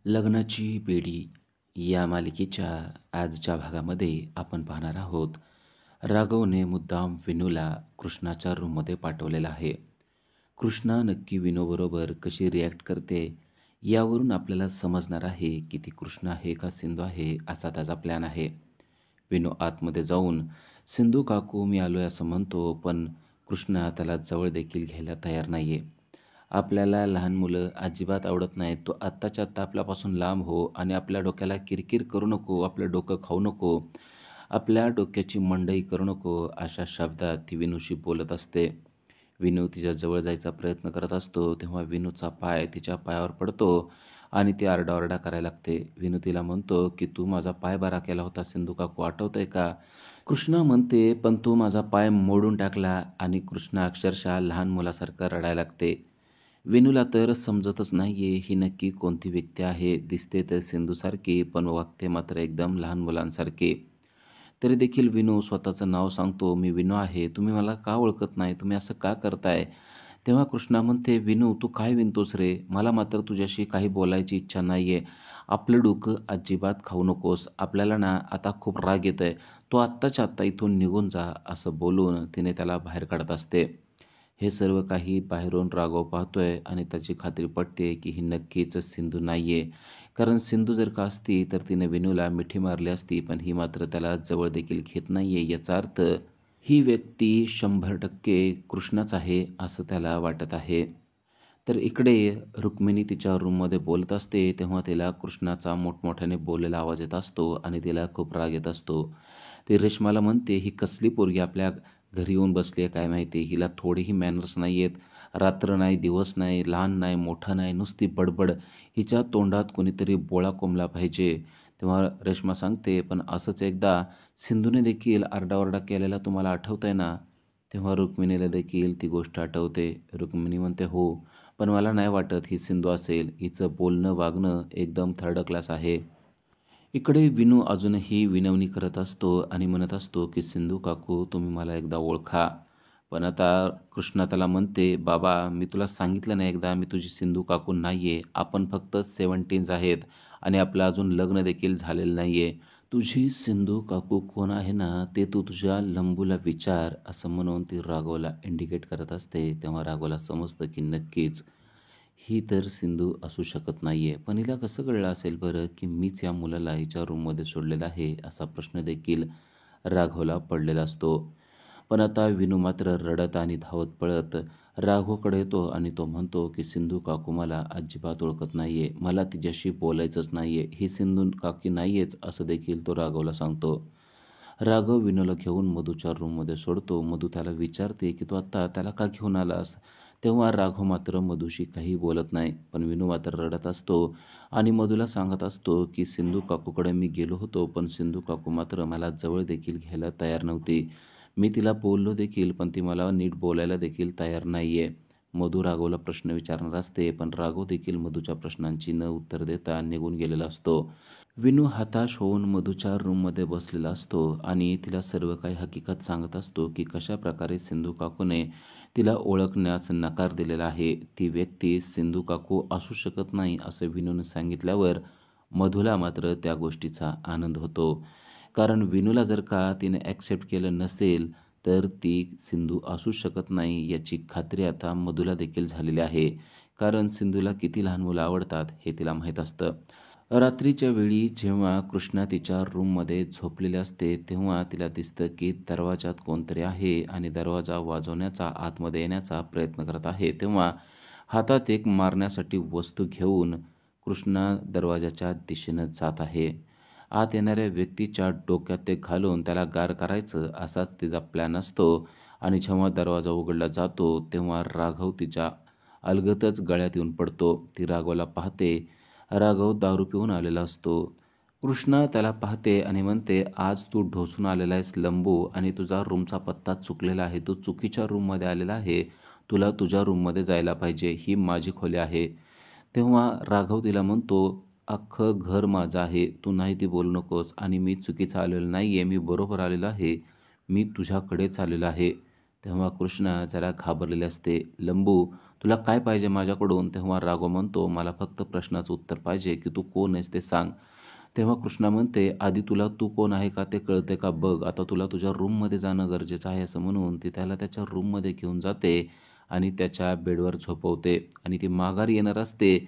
लग्नाची बेडी या मालिकेच्या आजच्या भागामध्ये आपण पाहणार आहोत. राघवने मुद्दाम विनूला कृष्णाच्या रूममध्ये पाठवलेलं आहे. कृष्णा नक्की विनूबरोबर कशी रिॲक्ट करते यावरून आपल्याला समजणार आहे की ती कृष्ण आहे का सिंधू आहे असा त्याचा प्लॅन आहे. विनू आतमध्ये जाऊन सिंधू काकू मी आलोय असं म्हणतो, पण कृष्णा त्याला जवळ देखील घ्यायला तयार नाही आहे. आपल्याला लहान मुलं अजिबात आवडत नाहीत. तू आत्ताच्या आत्ता आपल्यापासून लांब हो आणि आपल्या डोक्याला किरकिर करू नको, आपलं डोकं खाऊ नको, आपल्या डोक्याची मंडई करू नको, अशा शब्दात ती विनूशी बोलत असते. विनू तिच्या जवळ जायचा प्रयत्न करत असतो तेव्हा विनूचा पाय तिच्या पायावर पडतो आणि ती आरडाओरडा करायला लागते. विनू तिला म्हणतो की तू माझा पाय बरा केला होता सिंधू काकू, आठवतंय का? कृष्णा म्हणते पण तू माझा पाय मोडून टाकला आणि कृष्णा अक्षरशः लहान मुलासारखं रडायला लागते. विनूला तर समजतच नाहीये ही नक्की कोणती व्यक्ती आहे. दिसते तर सिंधूसारखी पण वागते मात्र एकदम लहान मुलांसारखे. तरी देखील विनू स्वतःचं नाव सांगतो, मी विनू आहे, तुम्ही मला का ओळखत नाही, तुम्ही असं का करताय? तेव्हा कृष्णा म्हणते, विनू तू काय विनतोस रे, मला मात्र तुझ्याशी काही बोलायची इच्छा नाही आहे. आपलं डोकं अजिबात खाऊ नकोस, आपल्याला ना आता खूप राग येत आहे, तो आत्ताच्या आत्ता इथून निघून जा, असं बोलून तिने त्याला बाहेर काढत असते. हे सर्व काही बाहेरून राघव पाहतोय आणि त्याची खात्री पटते की ही नक्कीच सिंधू नाहीये. कारण सिंधू जर का असती तर तिने विनूला मिठी मारली असती, पण ही मात्र त्याला जवळ देखील घेत नाहीये. याचा अर्थ ही व्यक्ती 100% कृष्णाच आहे असं त्याला वाटत आहे. तर इकडे रुक्मिणी तिच्या रूममध्ये बोलत असते तेव्हा तिला कृष्णाचा मोठमोठ्याने बोललेला आवाज येत असतो आणि तिला खूप राग येत असतो. ती रेश्माला म्हणते, ही कसली पोरगी आपल्या घरी येऊन बसली आहे काय माहिती, हिला थोडेही मॅनर्स नाही आहेत. रात्र नाही, दिवस नाही, लहान नाही, मोठा नाही, नुसती बडबड. हिच्या तोंडात कोणीतरी बोळा कोंबला पाहिजे. तेव्हा रेश्मा सांगते, पण असंच एकदा सिंधूने देखील आरडाओरडा केलेला तुम्हाला आठवतंय ना? तेव्हा रुक्मिणीला देखील ती गोष्ट आठवते. रुक्मिणी म्हणते, हो, पण मला नाही वाटत ही सिंधू असेल. हिचं बोलणं वागणं एकदम थर्ड क्लास आहे. इकडे विनू अजूनही विनवणी करत असतो आणि म्हणत असतो की सिंधू काकू तुम्ही मला एकदा ओळखा. पण आता कृष्णा त्याला म्हणते, बाबा मी तुला सांगितलं नाही एकदा, मी तुझी सिंधू काकू नाही आहे. आपण फक्त 17 आहेत आणि आपलं अजून लग्न देखील झालेलं नाही आहे. तुझी सिंधू काकू कोण आहे ना ते तू तुझ्या लंबूला विचार, असं म्हणून ती राघवला इंडिकेट करत असते. तेव्हा राघवला समजतं की नक्कीच ही तर सिंधू असू शकत नाही आहे. पण हिला कसं कळलं असेल बरं की मीच या मुलाला हिच्या रूममध्ये सोडलेला आहे, असा प्रश्न देखील राघवला पडलेला असतो. पण आता विनू मात्र रडत आणि धावत पळत राघवकडे येतो आणि तो म्हणतो की सिंधू काकू मला अजिबात ओळखत नाही आहे, मला तिच्याशी बोलायचंच नाही आहे, ही सिंधू काकी नाही आहेच, असं देखील तो राघवला सांगतो. राघव विनूला घेऊन मधूच्या रूममध्ये सोडतो. मधू त्याला विचारते की तू आत्ता त्याला का घेऊन आलास? तेव्हा राघव मात्र मधूशी काही बोलत नाही. पण विनू मात्र रडत असतो आणि मधूला सांगत असतो की सिंधू काकूकडे मी गेलो होतो, पण सिंधू काकू मात्र मला जवळ देखील घ्यायला तयार नव्हती. मी तिला बोललो देखील, पण ती मला नीट बोलायला देखील तयार नाही आहे. मधू राघवला प्रश्न विचारणार असते, पण राघव देखील मधूच्या प्रश्नांची न उत्तर देता निघून गेलेला असतो. विनू हताश होऊन मधूच्या रूममध्ये बसलेला असतो आणि तिला सर्व काही हकीकत सांगत असतो की कशा प्रकारे सिंधू काकूने तिला ओळखण्यास नकार दिलेला आहे. ती व्यक्ती सिंधू काकू असू शकत नाही असं विनूने सांगितल्यावर मधूला मात्र त्या गोष्टीचा आनंद होतो. कारण विनूला जर का तिने ॲक्सेप्ट केलं नसेल तर ती सिंधू असू शकत नाही याची खात्री आता मधूला देखील झालेली आहे. कारण सिंधूला किती लहान मुलं आवडतात हे तिला माहीत असतं. रात्रीच्या वेळी जेव्हा कृष्णा तिच्या रूममध्ये झोपलेली असते तेव्हा तिला दिसतं की दरवाजात कोणतरी आहे आणि दरवाजा वाजवण्याचा, आतमध्ये येण्याचा प्रयत्न करत आहे. तेव्हा हातात एक मारण्यासाठी वस्तू घेऊन कृष्णा दरवाजाच्या दिशेनं जात आहे. आत येणाऱ्या व्यक्तीच्या डोक्यात ते घालून त्याला गार करायचं असाच तिचा प्लॅन असतो. आणि जेव्हा दरवाजा उघडला जातो तेव्हा राघव तिच्या अलगतच गळ्यात येऊन पडतो. ती राघवला पाहते. राघव दारू पिऊन आलेला असतो. कृष्णा त्याला पाहते आणि म्हणते, आज तू ढोसून आलेला आहेस लंबू आणि तुझा रूमचा पत्ता चुकलेला आहे. तू चुकीच्या रूममध्ये आलेला आहे. तुला तुझ्या रूममध्ये जायला पाहिजे. ही माझी खोली आहे. तेव्हा राघव तिला म्हणतो, अख्खं घर माझं आहे. तू नाही ती बोलू नकोस आणि मी चुकीचं आलेलो नाही आहे. मी बरोबर आलेलो आहे. मी तुझ्याकडेच आलेलो आहे. तेव्हा कृष्णा जरा घाबरलेले असते. लंबू, तुला काय पाहिजे माझ्याकडून? तेव्हा राघव म्हणतो, मला फक्त प्रश्नाचं उत्तर पाहिजे की तू कोण आहेस ते सांग. तेव्हा कृष्णा म्हणते, आधी तुला तू कोण आहे का ते कळते का बघ. आता तुला तुझ्या रूममध्ये जाणं गरजेचं आहे असं म्हणून ती त्याला त्याच्या रूममध्ये घेऊन जाते आणि त्याच्या बेडवर झोपवते आणि ती माघारी येणार असते.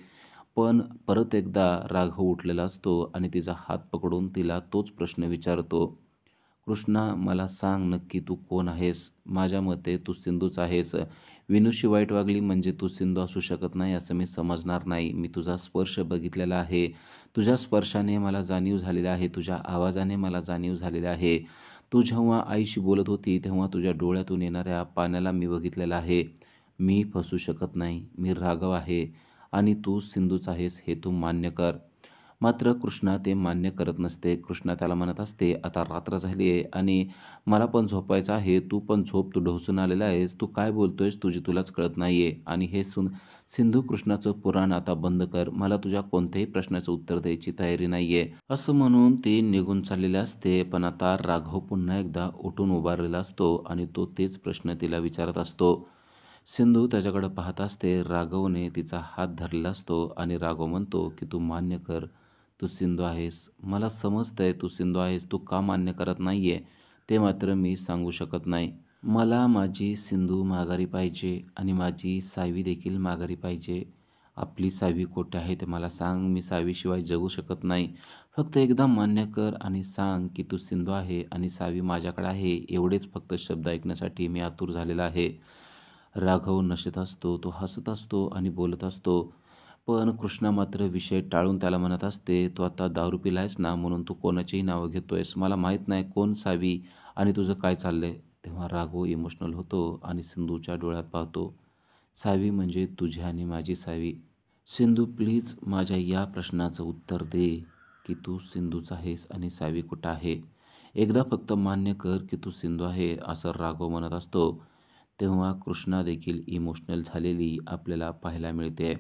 पण परत एकदा राघव उठलेला असतो आणि तिचा हात पकडून तिला तोच प्रश्न विचारतो. कृष्णा, मला सांग नक्की तू कोण आहेस? माझ्या मते तू सिंधूच आहेस. विनूशी वाईट वागली म्हणजे तू सिंधू असू शकत नाही असं मी समजणार नाही. मी तुझा स्पर्श बघितलेला आहे. तुझ्या स्पर्शाने मला जाणीव झालेली आहे. तुझ्या आवाजाने मला जाणीव झालेली आहे. तू जेव्हा आईशी बोलत होती तेव्हा तुझ्या डोळ्यातून येणाऱ्या पाण्याला मी बघितलेलं आहे. मी फसू शकत नाही. मी राघव आहे आणि तू सिंधूच आहेस हे तू मान्य कर. मात्र कृष्णा ते मान्य करत नसते. कृष्णा त्याला म्हणत असते, आता रात्र झाली आहे आणि मला पण झोपायचं आहे. तू पण झोप. तू ढोसून आलेला आहेस. तू काय बोलतोयस तुझी तुलाच कळत नाही आहे. आणि हे सिंधू कृष्णाचं पुराण आता बंद कर. मला तुझ्या कोणत्याही प्रश्नाचं उत्तर द्यायची तयारी नाही आहे. असं म्हणून ती निघून चाललेली असते. पण आता राघव पुन्हा एकदा उठून उभारलेला असतो आणि तो तेच प्रश्न तिला विचारत असतो. सिंधू त्याच्याकडे पाहत असते. राघवने तिचा हात धरलेला असतो आणि राघव म्हणतो की तू मान्य कर. तू सिंधू आहेस. मला समजतंय तू सिंधू आहेस. तू का मान्य करत नाही आहे ते मात्र मी सांगू शकत नाही. मला माझी सिंधू माघारी पाहिजे आणि माझी सावी देखील माघारी पाहिजे. आपली सावी कुठे आहे ते मला सांग. मी सावीशिवाय जगू शकत नाही. फक्त एकदा मान्य कर आणि सांग की तू सिंधू आहे आणि सावी माझ्याकडे आहे. एवढेच फक्त शब्द ऐकण्यासाठी मी आतुर झालेला आहे. राघव नशेत असतो. तो हसत असतो आणि बोलत असतो. पण कृष्णा मात्र विषय टाळून त्याला म्हणत असते, तू आता दारू पिलायस ना म्हणून तू कोणाचीही नावं घेतोयस. मला माहीत नाही कोण सावी आणि तुझं काय चाललंय. तेव्हा राघव इमोशनल होतो आणि सिंधूच्या डोळ्यात पाहतो. सावी म्हणजे तुझी आणि माझी सावी. सिंधू प्लीज माझ्या या प्रश्नाचं उत्तर दे की तू सिंधूच आहेस आणि सावी कुठं आहे. एकदा फक्त मान्य कर की तू सिंधू आहे असं राघव म्हणत असतो. तेव्हा कृष्णा देखील इमोशनल झालेली आपल्याला पाहायला मिळते.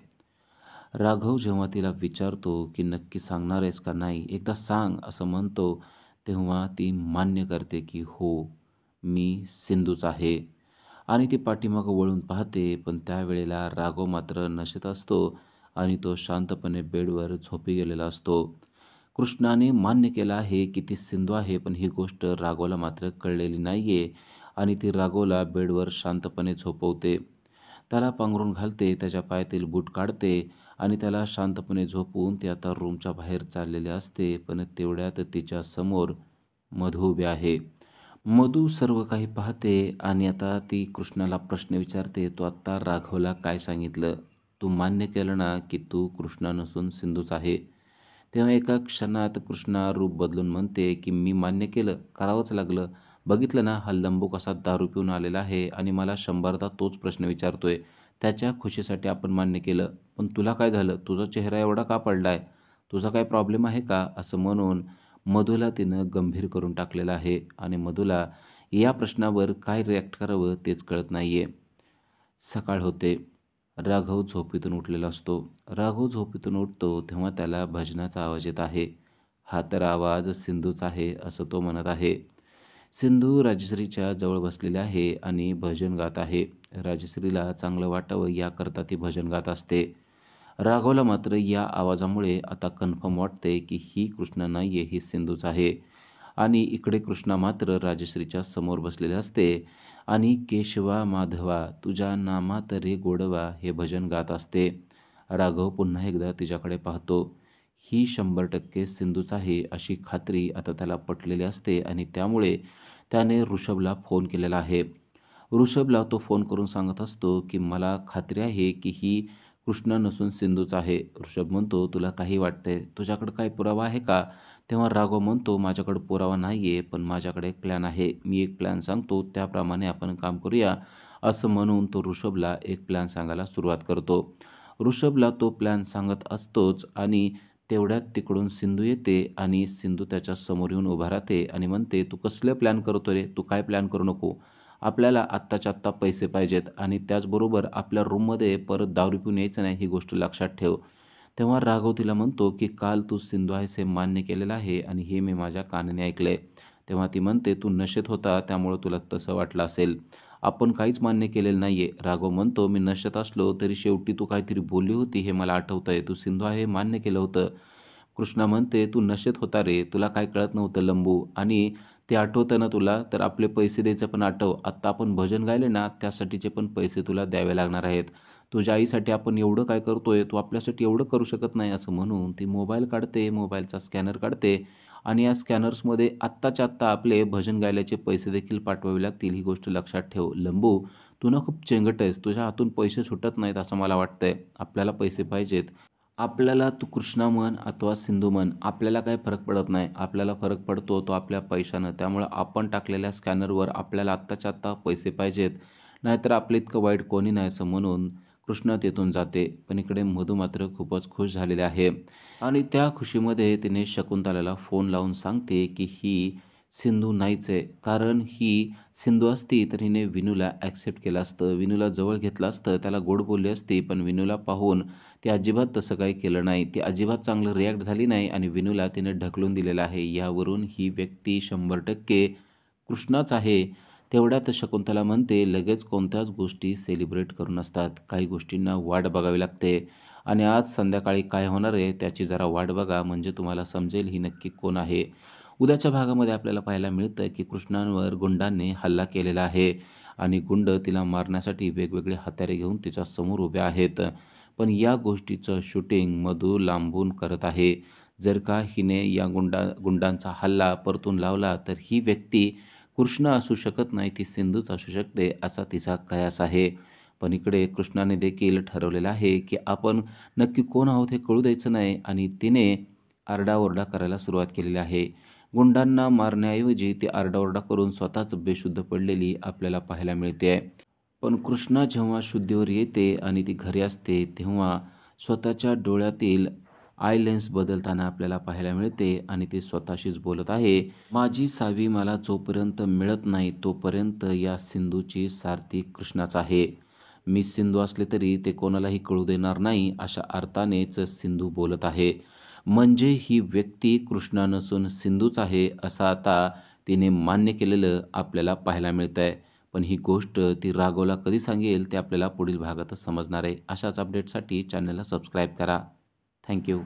राघव जेव्हा तिला विचारतो की नक्की सांगणार आहेस का नाही, एकदा सांग असं म्हणतो, तेव्हा ती मान्य करते की हो, मी सिंधूच आहे. आणि ती पाठीमागं वळून पाहते. पण त्यावेळेला राघव मात्र नशेत असतो आणि तो शांतपणे बेडवर झोपी गेलेला असतो. कृष्णाने मान्य केलं आहे की ती सिंधू आहे, पण ही गोष्ट राघवला मात्र कळलेली नाही आहे आणि ती राघवला बेडवर शांतपणे झोपवते. त्याला पांघरून घालते, त्याच्या पायातील बूट काढते आणि त्याला शांतपणे झोपवून ती आता रूमच्या बाहेर चाललेली असते. पण तेवढ्यात तिच्या समोर मधू उभी आहे. मधू सर्व काही पाहते आणि आता ती कृष्णाला प्रश्न विचारते, तू आत्ता राघवला काय सांगितलं? तू मान्य केलं ना की तू कृष्णा नसून सिंधूच आहे? तेव्हा एका क्षणात कृष्णा रूप बदलून म्हणते की मी मान्य केलं, करावंच लागलं. बघितलं ना हा लंबू कसा दारू पिऊन आलेला आहे आणि मला 100दा तोच प्रश्न विचारतोय. त्याच्या खुशीसाठी आपण मान्य केलं. पण तुला काय झालं? तुझा चेहरा एवढा का पडलाय? तुझा काय प्रॉब्लेम आहे का? असं म्हणून मधूला तिनं गंभीर करून टाकलेलं आहे आणि मधूला या प्रश्नावर काय रिॲक्ट करावं तेच कळत नाहीये. सकाळ होते. राघव झोपेतून उठलेला असतो. राघव झोपेतून उठतो तेव्हा त्याला भजनाचा आवाज येत आहे. हा तर आवाज सिंधूचा आहे असं तो म्हणत आहे. सिंधू राजश्रीच्या जवळ बसलेली आहे आणि भजन गात आहे. राजश्रीला चांगलं वाटावं याकरता ती भजन गात असते. राघवला मात्र या आवाजामुळे आता कन्फर्म वाटते की ही कृष्णा नाहीये, ही सिंधूच आहे. आणि इकडे कृष्णा मात्र राजश्रीच्या समोर बसलेले असते आणि केशवा माधवा तुझ्या नामात रे गोडवा हे भजन गात असते. राघव पुन्हा एकदा तिच्याकडे पाहतो. ही 100% सिंधूच आहे अशी खात्री आता त्याला पटलेली असते आणि त्यामुळे त्याने ऋषभला फोन केलेला आहे. ऋषभला तो फोन करून सांगत असतो की मला खात्री आहे की ही कृष्णा नसून सिंधूच आहे. ऋषभ म्हणतो, तुला काही वाटतंय? तुझ्याकडे काही पुरावा आहे का? तेव्हा राघव म्हणतो, माझ्याकडे पुरावा नाही आहे, पण माझ्याकडे एक प्लॅन आहे. मी एक प्लॅन सांगतो, त्याप्रमाणे आपण काम करूया. असं म्हणून तो ऋषभला एक प्लॅन सांगायला सुरुवात करतो. ऋषभला तो प्लॅन सांगत असतोच आणि तेवढ्यात तिकडून सिंधू येते आणि सिंधू त्याच्या समोर येऊन उभा राहते आणि म्हणते, तू कसले प्लॅन करतो रे? तू काय प्लॅन करू नको. आपल्याला आत्ताच्या आत्ता पैसे पाहिजेत आणि त्याचबरोबर आपल्या रूममध्ये परत दारू पिऊन यायचं नाही, ही गोष्ट लक्षात ठेव. तेव्हा राघव तिला म्हणतो की काल तू सिंधू आहेस हे मान्य केलेलं आहे आणि हे मी माझ्या कानाने ऐकलंय. तेव्हा ती म्हणते, तू नशेत होता त्यामुळं तुला तसं वाटलं असेल. आपण काहीच मान्य केलेलं नाही आहे. राघव म्हणतो, "मी नशेत असलो तरी शेवटी तू काहीतरी बोलली होती हे मला आठवतंय. तू सिंधू आहे हे मान्य केलं होतं." कृष्णा म्हणते, "तू नशेत होता रे, तुला काय कळत नव्हतं लंबू. आणि ते आठवतं ना तुला, तर आपले पैसे द्यायचं पण आठव. आत्ता आपण भजन गायले ना, त्यासाठीचे पण पैसे तुला द्यावे लागणार आहेत. तुझ्या आईसाठी आपण एवढं काय करतोय, तू आपल्यासाठी एवढं करू शकत नाही." असं म्हणून ती मोबाईल काढते, मोबाईलचा स्कॅनर काढते आणि या स्कॅनर्समध्ये आत्ताच्या आत्ता आपले भजन गायल्याचे पैसे देखील पाठवावे लागतील. ही गोष्ट लक्षात ठेव. लंबू, तू ना खूप चेंगट आहेस. तुझ्या हातून पैसे सुटत नाहीत असं मला वाटतंय. आपल्याला पैसे पाहिजेत. आपल्याला तू कृष्णा म्हण अथवा सिंधू म्हण, आपल्याला काही फरक पडत नाही. आपल्याला फरक पडतो तो आपल्या पैशानं. त्यामुळं आपण टाकलेल्या स्कॅनरवर आपल्याला आत्ताच्या आत्ता पैसे पाहिजेत. नाहीतर आपलं इतकं वाईट कोणी नाही असं म्हणून कृष्णा तिथून जाते. पण इकडे मधू मात्र खूपच खुश झालेले आहे आणि त्या खुशीमध्ये तिने शकुंतलाला फोन लावून सांगते की ही सिंधू नाहीच आहे. कारण ही सिंधू असती तर हिने विनूला ॲक्सेप्ट केलं असतं, विनूला जवळ घेतलं असतं, त्याला गोड बोलली असती. पण विनूला पाहून ती अजिबात तसं काही केलं नाही. ती अजिबात चांगलं रिॲक्ट झाली नाही आणि विनूला तिने ढकलून दिलेलं आहे. यावरून ही व्यक्ती 100% कृष्णाच आहे. तेवढ्यात शकुंतला म्हणते, लगेच कोणत्याच गोष्टी सेलिब्रेट करू नसतात. काही गोष्टींना वाट बघावी लागते आणि आज संध्याकाळी काय होणार आहे त्याची जरा वाट बघा, म्हणजे तुम्हाला समजेल ही नक्की कोण आहे. उद्याच्या भागामध्ये आपल्याला पाहायला मिळतं की कृष्णांवर गुंडांनी हल्ला केलेला आहे आणि गुंड तिला मारण्यासाठी वेगवेगळे हत्यारे घेऊन तिच्या समोर उभे आहेत. पण या गोष्टीचं शूटिंग मधू लांबून करत आहे. जर का हिने या गुंडांचा हल्ला परतून लावला तर ही व्यक्ती कृष्ण असू शकत नाही, ती सिंधूच असू शकते असा तिचा कयास आहे. पण इकडे कृष्णाने देखील ठरवलेलं आहे की आपण नक्की कोण आहोत हे कळू द्यायचं नाही आणि तिने आरडाओरडा करायला सुरुवात केलेली आहे. गुंडांना मारण्याऐवजी ती आरडाओरडा करून स्वतःच बेशुद्ध पडलेली आपल्याला पाहायला मिळते. पण कृष्णा जेव्हा शुद्धीवर येते आणि ती घरी असते तेव्हा स्वतःच्या डोळ्यातील आय लेन्स बदलताना आपल्याला पाहायला मिळते आणि ती स्वतःशीच बोलत आहे, "माझी सावी मला जोपर्यंत मिळत नाही तोपर्यंत या सिंधूची सारथी कृष्णाच आहे. मी सिंधू असले तरी ते कोणालाही कळू देणार नाही." अशा अर्थानेच सिंधू बोलत आहे. म्हणजे ही व्यक्ती कृष्णा नसून सिंधूच आहे असं आता तिने मान्य केलेलं आपल्याला पाहायला मिळतंय. पण ही गोष्ट ती राघवला कधी सांगेल ते आपल्याला पुढील भागातच समजणार आहे. अशाच अपडेटसाठी चॅनलला सबस्क्राईब करा. थँक्यू.